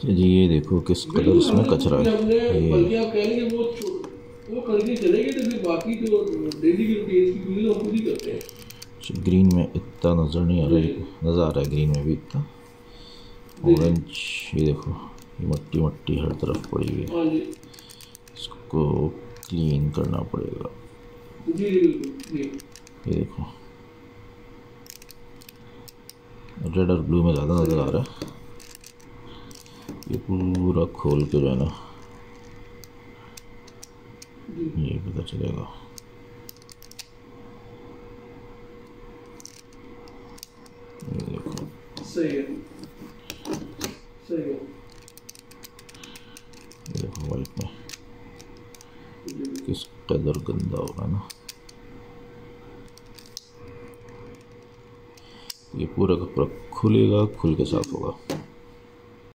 जी ये देखो किस कलर इसमें कचरा है। वो करके चलेंगे तो फिर बाकी जो डेली की रूटीन की चीज़ें हम खुद ही करते हैं। ग्रीन में इतना नज़र नहीं आ रहा है, नज़र आ रहा है ग्रीन में भी इतना। ऑरेंज ये देखो, ये मट्टी मट्टी हर तरफ पड़ी हुई है, इसको क्लीन करना पड़ेगा। जी बिल्कुल। ये देखो रेड और ब्लू में ज़्यादा नज़र आ रहा है। ये पूरा खोल के जो है ना ये पता चलेगा। ये देखो सही है, सही है। ये देखो वाइट में किस कलर गंदा होगा ना। ये पूरा का पूरा खुलेगा, खुल के साफ होगा।